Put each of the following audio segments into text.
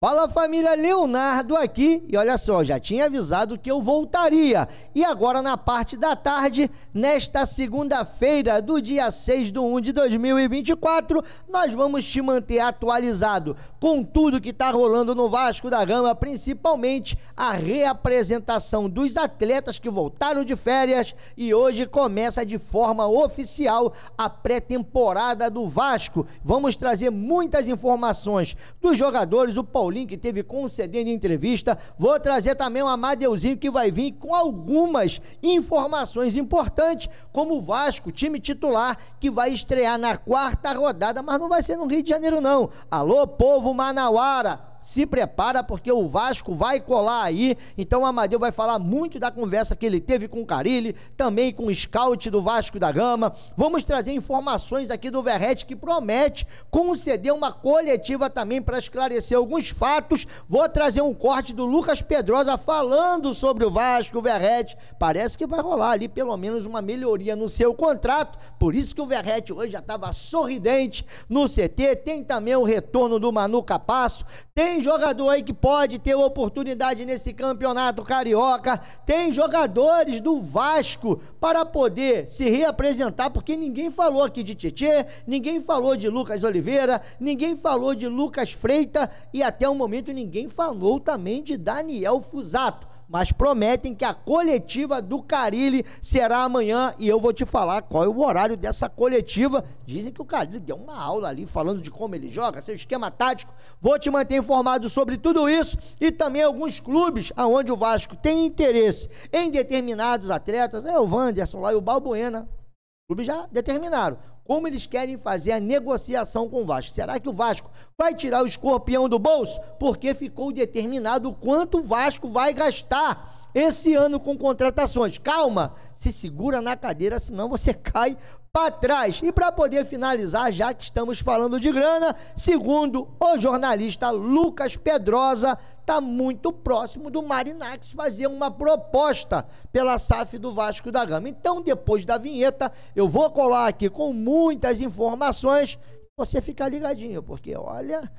Fala família, Leonardo aqui, e olha só, já tinha avisado que eu voltaria, e agora na parte da tarde, nesta segunda-feira do dia 6/1/2024, nós vamos te manter atualizado com tudo que tá rolando no Vasco da Gama, principalmente a reapresentação dos atletas que voltaram de férias e hoje começa de forma oficial a pré-temporada do Vasco. Vamos trazer muitas informações dos jogadores, o Paulinho que teve concedendo entrevista, vou trazer também o Amadeuzinho que vai vir com algumas informações importantes, como o Vasco, time titular, que vai estrear na 4ª rodada, mas não vai ser no Rio de Janeiro não. Alô, povo manauara! Se prepara porque o Vasco vai colar aí, então o Amadeu vai falar muito da conversa que ele teve com o Carille, também com o scout do Vasco da Gama. Vamos trazer informações aqui do Verratti que promete conceder uma coletiva também para esclarecer alguns fatos. Vou trazer um corte do Lucas Pedrosa falando sobre o Vasco, o Verratti. Parece que vai rolar ali pelo menos uma melhoria no seu contrato, por isso que o Verratti hoje já estava sorridente no CT. Tem também o retorno do Manu Capasso, tem jogador aí que pode ter oportunidade nesse campeonato carioca, tem jogadores do Vasco para poder se reapresentar, porque ninguém falou aqui de Tietê, ninguém falou de Lucas Oliveira, ninguém falou de Lucas Freitas e até o momento ninguém falou também de Daniel Fusato. Mas prometem que a coletiva do Carille será amanhã e eu vou te falar qual é o horário dessa coletiva. Dizem que o Carille deu uma aula ali falando de como ele joga, seu esquema tático. Vou te manter informado sobre tudo isso e também alguns clubes onde o Vasco tem interesse em determinados atletas, o Wanderson lá e o Balbuena. Os clubes já determinaram como eles querem fazer a negociação com o Vasco. Será que o Vasco vai tirar o escorpião do bolso? Porque ficou determinado o quanto o Vasco vai gastar esse ano com contratações. Calma, se segura na cadeira, senão você cai para trás. E para poder finalizar, já que estamos falando de grana, segundo o jornalista Lucas Pedrosa, está muito próximo do Marinacci fazer uma proposta pela SAF do Vasco da Gama. Então, depois da vinheta, eu vou colar aqui com muitas informações, você fica ligadinho, porque olha,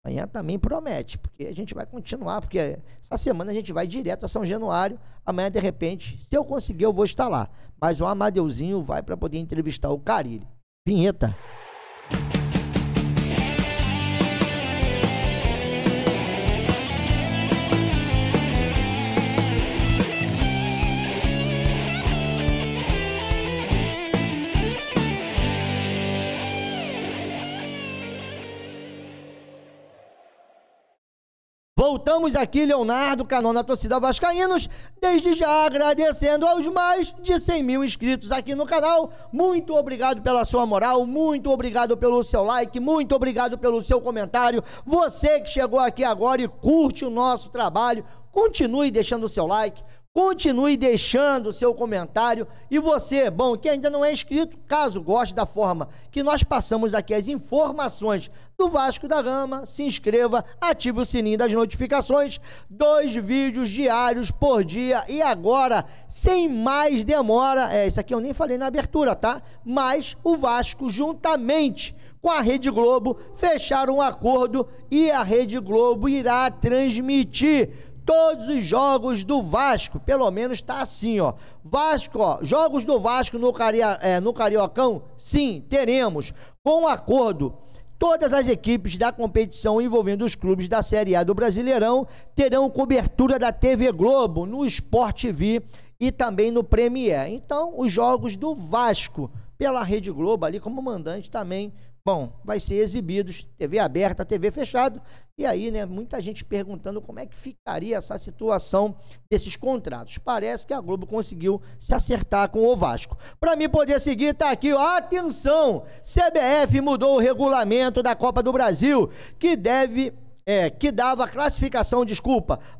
amanhã também promete, porque a gente vai continuar, porque essa semana a gente vai direto a São Januário, amanhã de repente, se eu conseguir eu vou estar lá, mas o Amadeuzinho vai para poder entrevistar o Carille. Vinheta. Voltamos aqui, Leonardo, canal da torcida vascaínos, desde já agradecendo aos mais de 100 mil inscritos aqui no canal. Muito obrigado pela sua moral, muito obrigado pelo seu like, muito obrigado pelo seu comentário. Você que chegou aqui agora e curte o nosso trabalho, continue deixando o seu like, continue deixando o seu comentário. E você, bom, que ainda não é inscrito, caso goste da forma que nós passamos aqui as informações do Vasco da Gama, se inscreva, ative o sininho das notificações, 2 vídeos diários por dia. E agora, sem mais demora, isso aqui eu nem falei na abertura, tá? Mas o Vasco, juntamente com a Rede Globo, fecharam um acordo e a Rede Globo irá transmitir todos os jogos do Vasco, pelo menos tá assim, ó. Vasco, ó, jogos do Vasco no Cariocão, sim, teremos, com acordo. Todas as equipes da competição envolvendo os clubes da Série A do Brasileirão terão cobertura da TV Globo, no Sport TV e também no Premier. Então, os jogos do Vasco pela Rede Globo, ali como mandante também, bom, vai ser exibidos, TV aberta, TV fechada, e aí, né, muita gente perguntando como é que ficaria essa situação desses contratos. Parece que a Globo conseguiu se acertar com o Vasco. Para mim poder seguir, tá aqui, ó, atenção, CBF mudou o regulamento da Copa do Brasil, que dava classificação,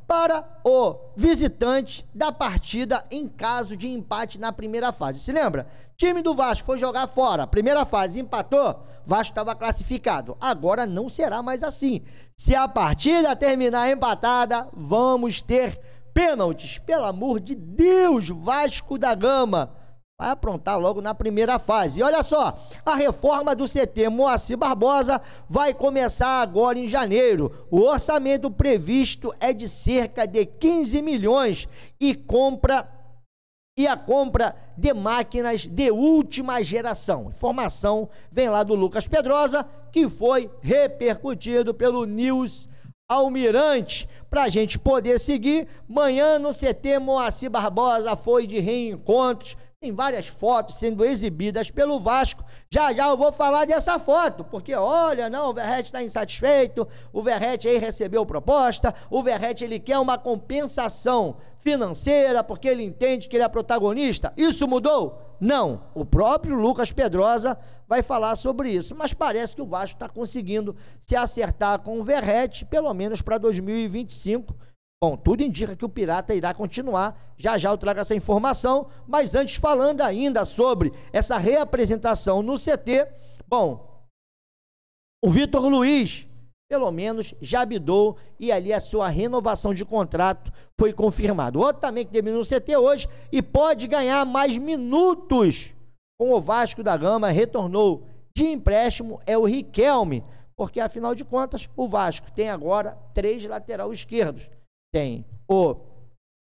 para o visitante da partida em caso de empate na primeira fase. Se lembra? Time do Vasco foi jogar fora, primeira fase, empatou, Vasco estava classificado. Agora não será mais assim. Se a partida terminar empatada, vamos ter pênaltis. Pelo amor de Deus, Vasco da Gama. vai aprontar logo na primeira fase. E olha só, a reforma do CT Moacir Barbosa vai começar agora em janeiro. O orçamento previsto é de cerca de 15 milhões e a compra de máquinas de última geração. Informação vem lá do Lucas Pedrosa, que foi repercutido pelo News Almirante. Para a gente poder seguir, manhã no CT Moacir Barbosa foi de reencontros. Tem várias fotos sendo exibidas pelo Vasco. Já eu vou falar dessa foto, porque olha, não, o Verratti está insatisfeito, o Verratti aí recebeu proposta, o Verratti ele quer uma compensação financeira, porque ele entende que ele é protagonista. Isso mudou? Não. O próprio Lucas Pedrosa vai falar sobre isso, mas parece que o Vasco está conseguindo se acertar com o Verratti, pelo menos para 2025. Bom, tudo indica que o Pirata irá continuar, já eu trago essa informação, mas antes falando ainda sobre essa reapresentação no CT, bom, o Vitor Luiz, pelo menos, já bidou e ali a sua renovação de contrato foi confirmada. Outro também que terminou no CT hoje e pode ganhar mais minutos com o Vasco da Gama, retornou de empréstimo, é o Riquelme, porque afinal de contas o Vasco tem agora 3 laterais esquerdos. Tem o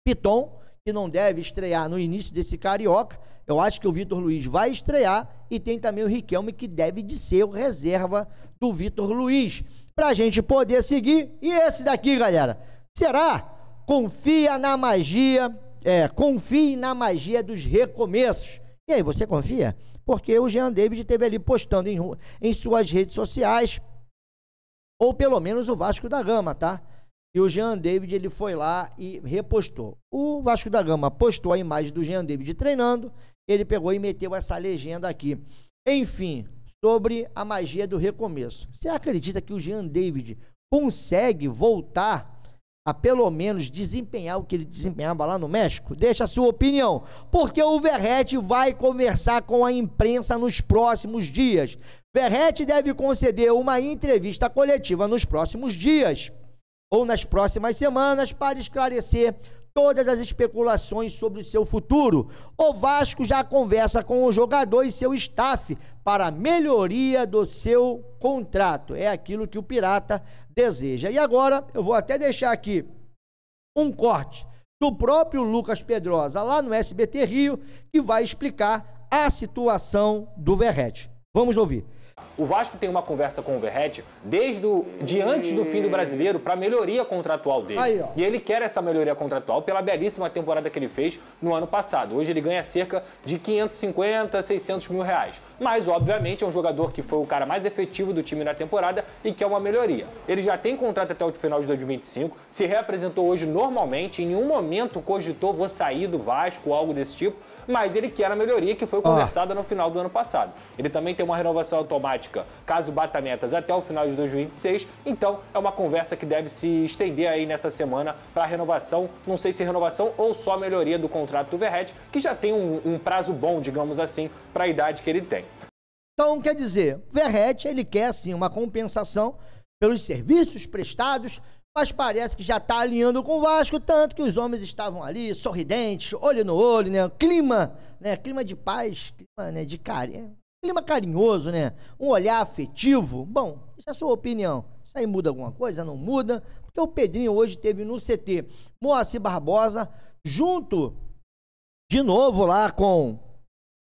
Piton, que não deve estrear no início desse Carioca. Eu acho que o Vitor Luiz vai estrear. E tem também o Riquelme, que deve de ser o reserva do Vitor Luiz. Pra gente poder seguir. E esse daqui, galera, será? Confia na magia, confie na magia dos recomeços. E aí, você confia? Porque o Jean David esteve ali postando em suas redes sociais, ou pelo menos o Vasco da Gama, tá? E o Jean David, ele foi lá e repostou. O Vasco da Gama postou a imagem do Jean David treinando, ele pegou e meteu essa legenda aqui. Enfim, sobre a magia do recomeço. Você acredita que o Jean David consegue voltar a pelo menos desempenhar o que ele desempenhava lá no México? Deixa a sua opinião, porque o Verratti vai conversar com a imprensa nos próximos dias. Verratti deve conceder uma entrevista coletiva nos próximos dias, ou nas próximas semanas, para esclarecer todas as especulações sobre o seu futuro. O Vasco já conversa com o jogador e seu staff para a melhoria do seu contrato. É aquilo que o Pirata deseja. E agora, eu vou até deixar aqui um corte do próprio Lucas Pedrosa, lá no SBT Rio, que vai explicar a situação do Verratti. Vamos ouvir. O Vasco tem uma conversa com o Verratti de antes do fim do Brasileiro para a melhoria contratual dele. Aí, e ele quer essa melhoria contratual pela belíssima temporada que ele fez no ano passado. Hoje ele ganha cerca de 550, 600 mil reais. Mas, obviamente, é um jogador que foi o cara mais efetivo do time na temporada e que é uma melhoria. Ele já tem contrato até o final de 2025, se reapresentou hoje normalmente, em nenhum momento cogitou vou sair do Vasco ou algo desse tipo, mas ele quer a melhoria que foi conversada no final do ano passado. Ele também tem uma renovação automática, caso bata metas, até o final de 2026, então é uma conversa que deve se estender aí nessa semana para a renovação, não sei se renovação ou só melhoria do contrato do Verratti, que já tem um prazo bom, digamos assim, para a idade que ele tem. Então, quer dizer, Verratti, ele quer sim uma compensação pelos serviços prestados, mas parece que já está alinhando com o Vasco, tanto que os homens estavam ali, sorridentes, olho no olho, né? Clima de paz, clima, né, de carinho, clima carinhoso, né? Um olhar afetivo. Bom, essa é a sua opinião. Isso aí muda alguma coisa? Não muda? Porque o Pedrinho hoje teve no CT Moacir Barbosa, junto de novo lá com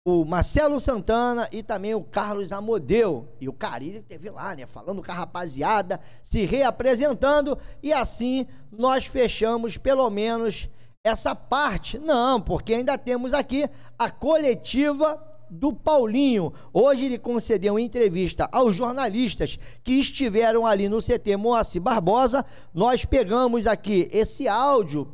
o Marcelo Santana e também o Carlos Amodeu. E o Carille teve lá, né, falando com a rapaziada, se reapresentando, e assim nós fechamos pelo menos essa parte. Não, porque ainda temos aqui a coletiva do Paulinho. Hoje ele concedeu uma entrevista aos jornalistas que estiveram ali no CT Moacir Barbosa. Nós pegamos aqui esse áudio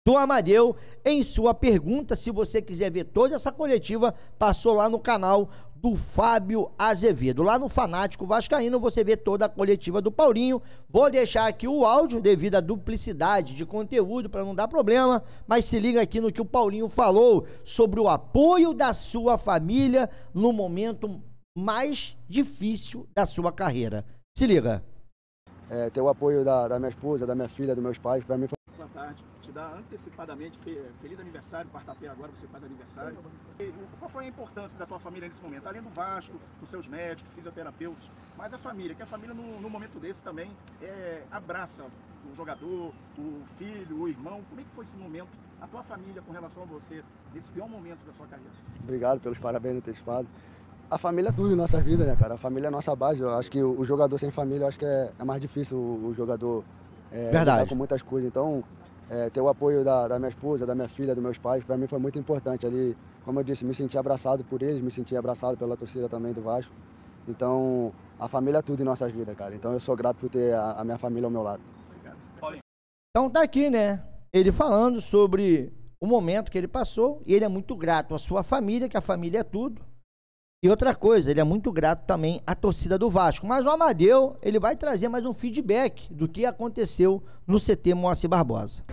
do Amadeu em sua pergunta. Se você quiser ver toda essa coletiva, passou lá no canal do Fábio Azevedo. Lá no Fanático Vascaíno você vê toda a coletiva do Paulinho. Vou deixar aqui o áudio devido à duplicidade de conteúdo para não dar problema, mas se liga aqui no que o Paulinho falou sobre o apoio da sua família no momento mais difícil da sua carreira. Se liga. Ter o apoio da minha esposa, da minha filha, dos meus pais, para mim foi... Boa tarde. te dar antecipadamente feliz aniversário, quarta-feira agora você faz aniversário. E qual foi a importância da tua família nesse momento? Além do Vasco, dos seus médicos, fisioterapeutas, mas a família, que a família no momento desse também abraça o jogador, o filho, o irmão. Como é que foi esse momento, a tua família com relação a você, nesse pior momento da sua carreira? Obrigado pelos parabéns antecipados. A família é tudo em nossas vidas, né, cara? A família é a nossa base. Eu acho que o jogador sem família, eu acho que é mais difícil o jogador lidar com muitas coisas. Então, ter o apoio da minha esposa, da minha filha, dos meus pais, para mim foi muito importante. Ali, como eu disse, me senti abraçado por eles, me senti abraçado pela torcida também do Vasco. Então, a família é tudo em nossas vidas, cara. Então, eu sou grato por ter a minha família ao meu lado. Então tá aqui, né? Ele falando sobre o momento que ele passou, e ele é muito grato à sua família, que a família é tudo. E outra coisa, ele é muito grato também à torcida do Vasco. Mas o Amadeu, ele vai trazer mais um feedback do que aconteceu no CT Moacir Barbosa.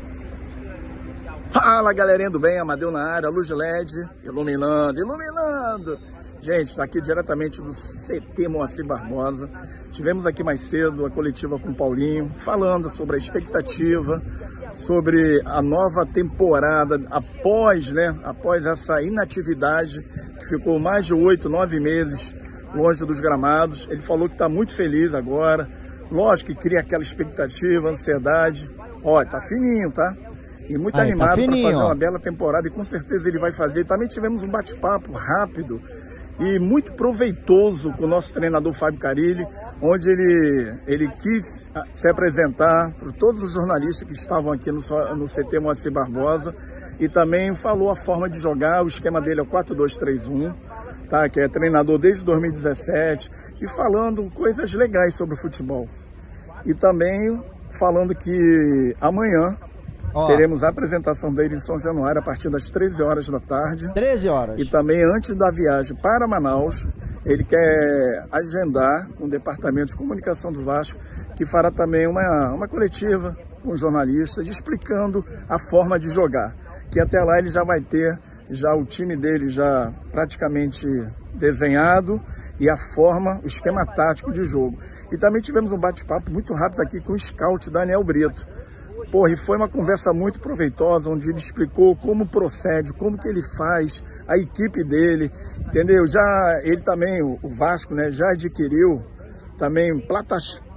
Fala, galerinha do bem, Amadeu na área, luz de LED, iluminando. Gente, está aqui diretamente do CT Moacir Barbosa. Tivemos aqui mais cedo a coletiva com o Paulinho, falando sobre a expectativa, sobre a nova temporada após essa inatividade, que ficou mais de 8, 9 meses longe dos gramados. Ele falou que está muito feliz agora. Lógico que cria aquela expectativa, ansiedade. Ó, tá fininho, tá? E muito animado para fazer uma bela temporada, e com certeza ele vai fazer. Também tivemos um bate-papo rápido e muito proveitoso com o nosso treinador Fábio Carilli, onde ele quis se apresentar para todos os jornalistas que estavam aqui no CT Moacir Barbosa, e também falou a forma de jogar. O esquema dele é o 4-2-3-1, tá? Que é treinador desde 2017, e falando coisas legais sobre o futebol. E também falando que amanhã teremos a apresentação dele em São Januário a partir das 13 horas da tarde. 13 horas. E também antes da viagem para Manaus, ele quer agendar um departamento de comunicação do Vasco, que fará também uma coletiva com os jornalistas, explicando a forma de jogar. Que até lá ele já vai ter o time dele já praticamente desenhado, e a forma, o esquema tático de jogo. E também tivemos um bate-papo muito rápido aqui com o scout Daniel Brito. Porra, e foi uma conversa muito proveitosa, onde ele explicou como procede, como que ele faz, a equipe dele, entendeu? Ele também, o Vasco, né, já adquiriu também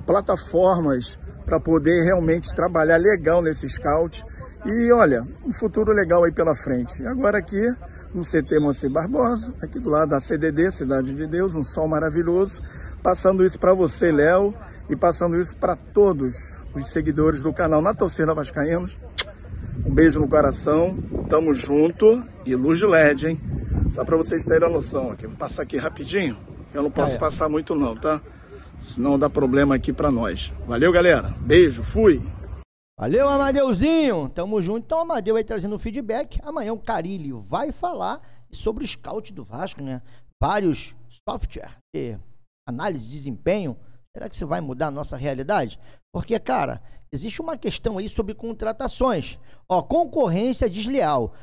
plataformas para poder realmente trabalhar legal nesse scout. E olha, um futuro legal aí pela frente. Agora aqui no CT Moacir Barbosa, aqui do lado da CDD, Cidade de Deus, um sol maravilhoso, passando isso para você, Léo, e passando isso para todos os seguidores do canal Na Torcida Vascaínos. Um beijo no coração, tamo junto, e luz de LED, hein? Só para vocês terem a noção aqui. Vou passar aqui rapidinho, eu não posso passar muito não, tá? Senão dá problema aqui para nós. Valeu, galera. Beijo, fui! Valeu, Amadeuzinho! Tamo junto. Então, o Amadeu vai trazendo um feedback. Amanhã o Carilli vai falar sobre o scout do Vasco, né? Vários software de análise de desempenho. Será que isso vai mudar a nossa realidade? Porque, cara, existe uma questão aí sobre contratações. Ó, concorrência desleal.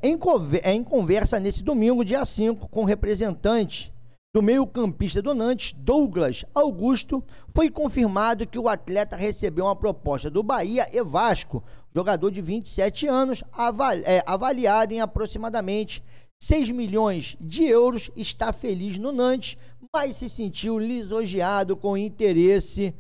Em conversa nesse domingo, dia 5, com o representante do meio-campista do Nantes, Douglas Augusto, foi confirmado que o atleta recebeu uma proposta do Bahia e Vasco, jogador de 27 anos, avaliado em aproximadamente 6 milhões de euros, está feliz no Nantes, mas se sentiu lisonjeado com interesse,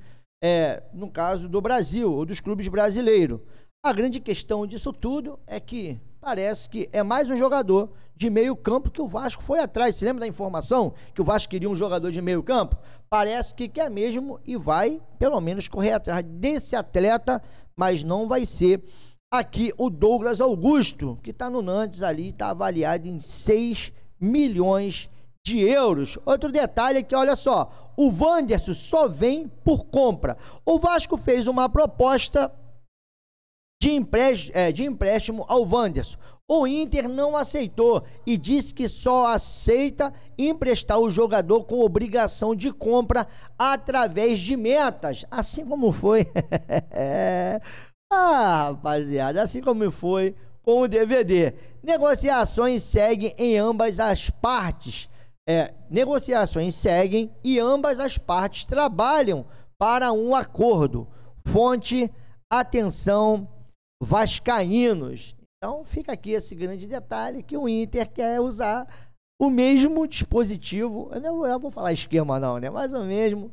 no caso do Brasil, ou dos clubes brasileiros. A grande questão disso tudo é que parece que é mais um jogador de meio campo que o Vasco foi atrás. Você lembra da informação que o Vasco queria um jogador de meio campo? Parece que quer mesmo e vai, pelo menos, correr atrás desse atleta, mas não vai ser aqui o Douglas Augusto, que está no Nantes ali, está avaliado em 6 milhões de euros. Outro detalhe é que, olha só, o Wanderson só vem por compra. O Vasco fez uma proposta de empréstimo ao Wanderson. O Inter não aceitou e disse que só aceita emprestar o jogador com obrigação de compra através de metas, assim como foi rapaziada, assim como foi com o DVD. Negociações seguem em ambas as partes. Negociações seguem e ambas as partes trabalham para um acordo. Fonte, atenção, vascaínos. Então fica aqui esse grande detalhe que o Inter quer usar o mesmo dispositivo, eu vou falar esquema não, né? Mas o mesmo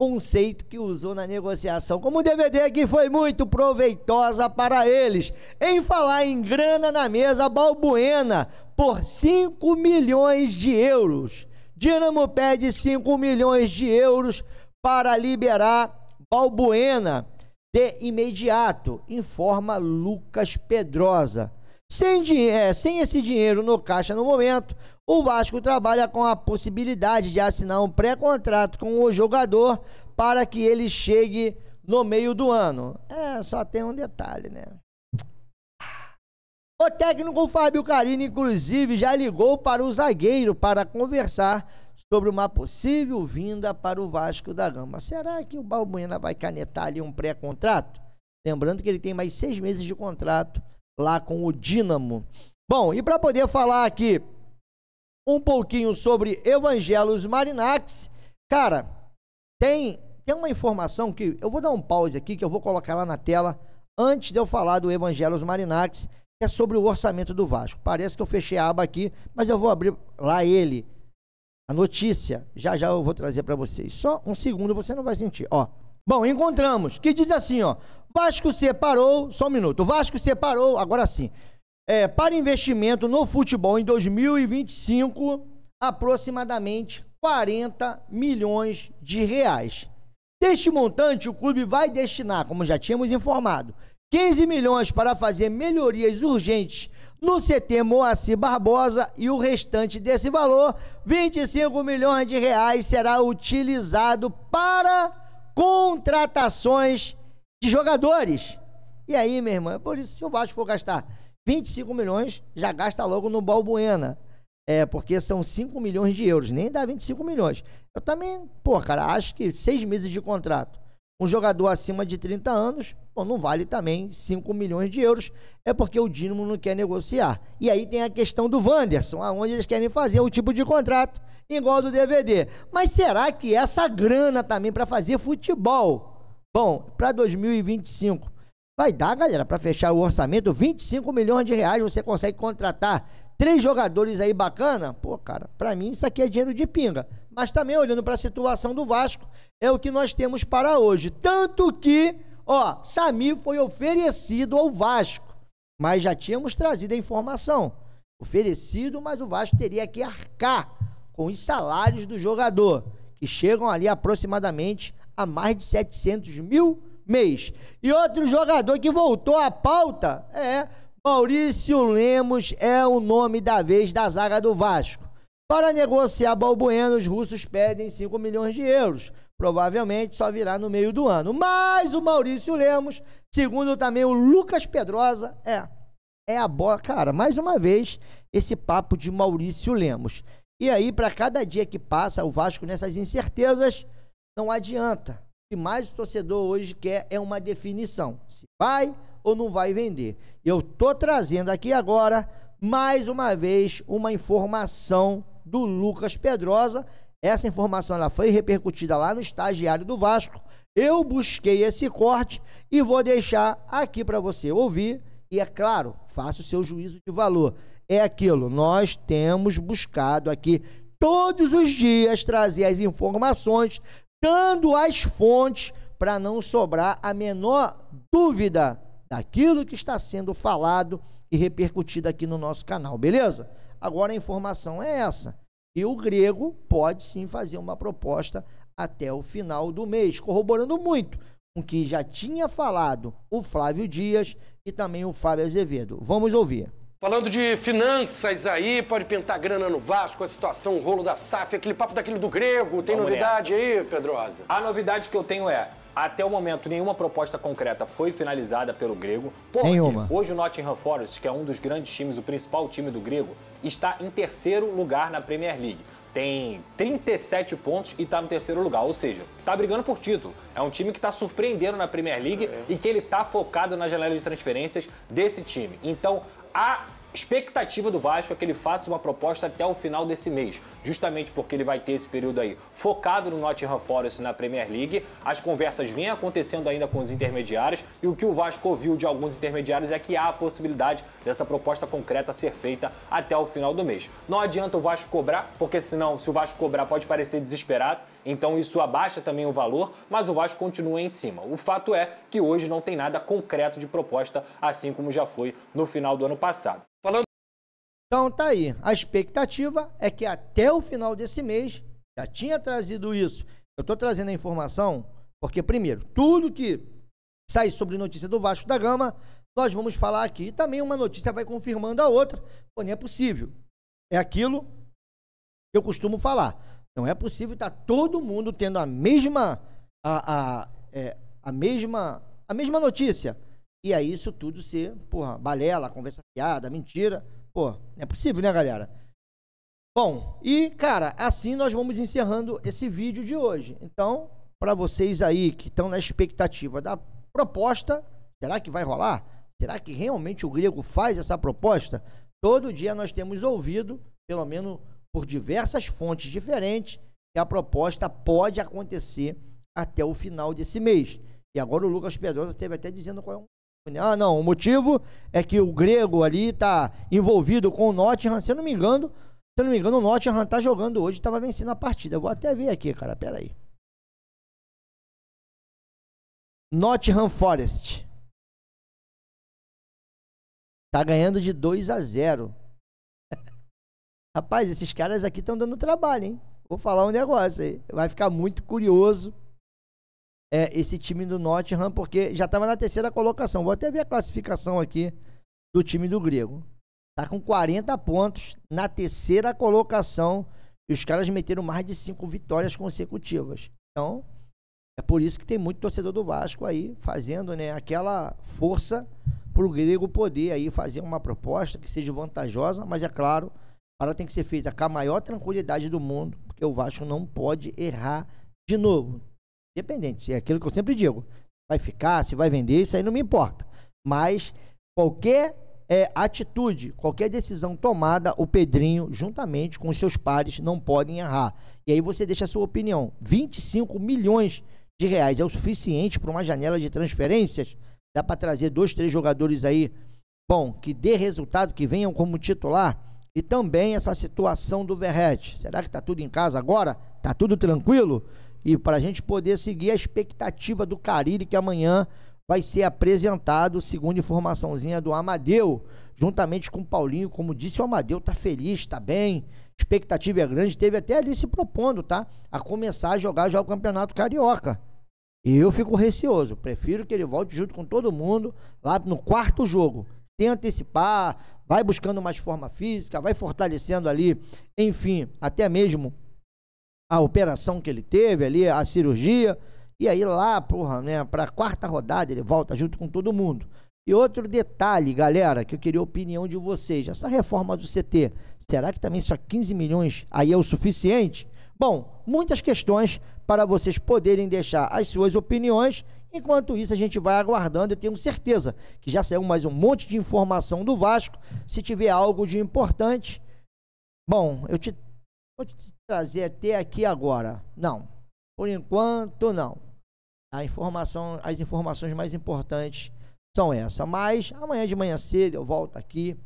conceito que usou na negociação. Como o DVD aqui foi muito proveitosa para eles. Em falar em grana na mesa, Balbuena por 5 milhões de euros. Dínamo pede 5 milhões de euros para liberar Balbuena de imediato, informa Lucas Pedrosa. Sem esse dinheiro no caixa no momento, o Vasco trabalha com a possibilidade de assinar um pré-contrato com o jogador para que ele chegue no meio do ano. Só tem um detalhe, né? O técnico Fábio Carini, inclusive, já ligou para o zagueiro para conversar sobre uma possível vinda para o Vasco da Gama. Será que o Balbuena vai canetar ali um pré-contrato? Lembrando que ele tem mais 6 meses de contrato lá com o Dínamo. Bom, e para poder falar aqui um pouquinho sobre Evangelos Marinax, cara, tem uma informação que eu vou dar um pause aqui, que eu vou colocar lá na tela, antes de eu falar do Evangelos Marinax, que é sobre o orçamento do Vasco. Parece que eu fechei a aba aqui, mas eu vou abrir lá a notícia, já eu vou trazer para vocês. Só um segundo, você não vai sentir, ó. Bom, encontramos, que diz assim, ó, Vasco separou, só um minuto, Vasco separou, agora sim, para investimento no futebol em 2025, aproximadamente 40 milhões de reais. Deste montante, o clube vai destinar, como já tínhamos informado, 15 milhões para fazer melhorias urgentes no CT Moacir Barbosa e o restante desse valor, 25 milhões de reais, será utilizado para contratações de jogadores. E aí, meu irmão, por isso, se o Vasco for gastar 25 milhões, já gasta logo no Balbuena. Porque são 5 milhões de euros, nem dá 25 milhões. Eu também, cara, acho que 6 meses de contrato, um jogador acima de 30 anos, não vale também 5 milhões de euros, porque o Dínamo não quer negociar. E aí tem a questão do Wanderson, onde eles querem fazer o tipo de contrato igual do DVD. Mas será que essa grana também para fazer futebol, para 2025, vai dar, galera, para fechar o orçamento, 25 milhões de reais, você consegue contratar 3 jogadores aí bacana? Cara, para mim isso aqui é dinheiro de pinga. Mas também olhando para a situação do Vasco, é o que nós temos para hoje. Tanto que, Samir foi oferecido ao Vasco, mas já tínhamos trazido a informação. Oferecido, mas o Vasco teria que arcar com os salários do jogador, que chegam ali aproximadamente a mais de 700 mil mês. E outro jogador que voltou à pauta Maurício Lemos, é o nome da vez da zaga do Vasco. Para negociar Balbuena, os russos pedem 5 milhões de euros. Provavelmente só virá no meio do ano. Mas o Maurício Lemos, segundo também o Lucas Pedrosa, é a bola. Cara, mais uma vez, esse papo de Maurício Lemos. E aí, para cada dia que passa, o Vasco nessas incertezas, não adianta. O que mais o torcedor hoje quer é uma definição. Se vai ou não vai vender. Eu tô trazendo aqui agora, mais uma vez, uma informação do Lucas Pedrosa. Essa informação ela foi repercutida lá no estagiário do Vasco. Eu busquei esse corte e vou deixar aqui para você ouvir. E é claro, faça o seu juízo de valor. É aquilo, nós temos buscado aqui todos os dias trazer as informações, dando as fontes para não sobrar a menor dúvida daquilo que está sendo falado e repercutido aqui no nosso canal, beleza? Agora a informação é essa, e o Grego pode sim fazer uma proposta até o final do mês, corroborando muito com o que já tinha falado o Flávio Dias e também o Fábio Azevedo. Vamos ouvir. Falando de finanças aí, pode pintar grana no Vasco, a situação, o rolo da SAF, aquele papo daquilo do Grego, tem novidade aí, Pedrosa? A novidade que eu tenho até o momento, nenhuma proposta concreta foi finalizada pelo Grego. Nenhuma. Hoje o Nottingham Forest, que é um dos grandes times, o principal time do Grego, está em 3º lugar na Premier League. Tem 37 pontos e está no 3º lugar, ou seja, está brigando por título. É um time que está surpreendendo na Premier League e que ele está focado na janela de transferências desse time. Então, a Expectativa do Vasco é que ele faça uma proposta até o final desse mês, justamente porque ele vai ter esse período aí focado no Nottingham Forest na Premier League. As conversas vêm acontecendo ainda com os intermediários e o que o Vasco ouviu de alguns intermediários é que há a possibilidade dessa proposta concreta ser feita até o final do mês. Não adianta o Vasco cobrar, porque senão, se o Vasco cobrar, pode parecer desesperado, então isso abaixa também o valor, mas o Vasco continua em cima. O fato é que hoje não tem nada concreto de proposta, assim como já foi no final do ano passado. Então tá aí, a expectativa é que até o final desse mês, já tinha trazido isso, eu tô trazendo a informação, porque primeiro, tudo que sai sobre notícia do Vasco da Gama, nós vamos falar aqui, e também uma notícia vai confirmando a outra, pô, não é possível, é aquilo que eu costumo falar, não é possível estar todo mundo tendo a mesma notícia, e aí isso tudo ser, porra, balela, conversa fiada, mentira. Pô, não é possível, né, galera? Bom, e, cara, assim nós vamos encerrando esse vídeo de hoje. Então, para vocês aí que estão na expectativa da proposta, será que vai rolar? Será que realmente o Grego faz essa proposta? Todo dia nós temos ouvido, pelo menos por diversas fontes diferentes, que a proposta pode acontecer até o final desse mês. E agora o Lucas Pedrosa esteve até dizendo qual é Ah, não, o motivo é que o Grego ali está envolvido com o Nottingham, se eu não me engano, o Nottingham está jogando hoje, estava vencendo a partida. Eu vou até ver aqui, cara, pera aí. Nottingham Forest tá ganhando de 2-0. Rapaz, esses caras aqui estão dando trabalho, hein? Vou falar um negócio aí, vai ficar muito curioso. Esse time do Nottingham, porque já estava na terceira colocação. Vou até ver a classificação aqui do time do Grego. Tá com 40 pontos na terceira colocação e os caras meteram mais de 5 vitórias consecutivas. Então, é por isso que tem muito torcedor do Vasco aí fazendo, né, aquela força para o Grego poder aí fazer uma proposta que seja vantajosa, mas é claro, ela tem que ser feita com a maior tranquilidade do mundo, porque o Vasco não pode errar de novo. Independente, é aquilo que eu sempre digo, vai ficar, se vai vender, isso aí não me importa, mas qualquer atitude, qualquer decisão tomada, o Pedrinho, juntamente com os seus pares, não podem errar, e aí você deixa a sua opinião. 25 milhões de reais é o suficiente para uma janela de transferências? Dá para trazer 2, 3 jogadores aí, bom, que dê resultado, que venham como titular? E também essa situação do Verratti, será que tá tudo em casa agora? Tá tudo tranquilo? E para a gente poder seguir a expectativa do Carille, que amanhã vai ser apresentado, segundo informaçãozinha do Amadeu, juntamente com o Paulinho. Como disse, o Amadeu tá feliz, tá bem, expectativa é grande, teve até ali se propondo, tá? A começar a jogar já o Campeonato Carioca. E eu fico receoso, prefiro que ele volte junto com todo mundo lá no 4º jogo, sem antecipar, vai buscando mais forma física, vai fortalecendo ali, enfim, até mesmo a operação que ele teve ali, a cirurgia, e aí lá, porra, né, para a 4ª rodada ele volta junto com todo mundo. E outro detalhe, galera, que eu queria a opinião de vocês, essa reforma do CT, será que também só 15 milhões aí é o suficiente? Bom, muitas questões para vocês poderem deixar as suas opiniões. Enquanto isso, a gente vai aguardando. Eu tenho certeza que já saiu mais um monte de informação do Vasco. Se tiver algo de importante, bom, vou te trazer até aqui agora. Não, por enquanto não. As informações mais importantes são essas. Mas amanhã de manhã cedo eu volto aqui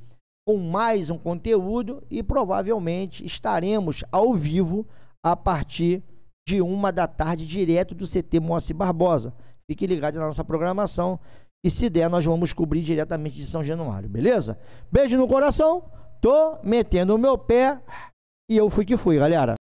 com mais um conteúdo e provavelmente estaremos ao vivo a partir de 1 da tarde, direto do CT Moacir Barbosa. Fique ligado na nossa programação e se der, nós vamos cobrir diretamente de São Januário, beleza? Beijo no coração, tô metendo o meu pé e eu fui que fui, galera.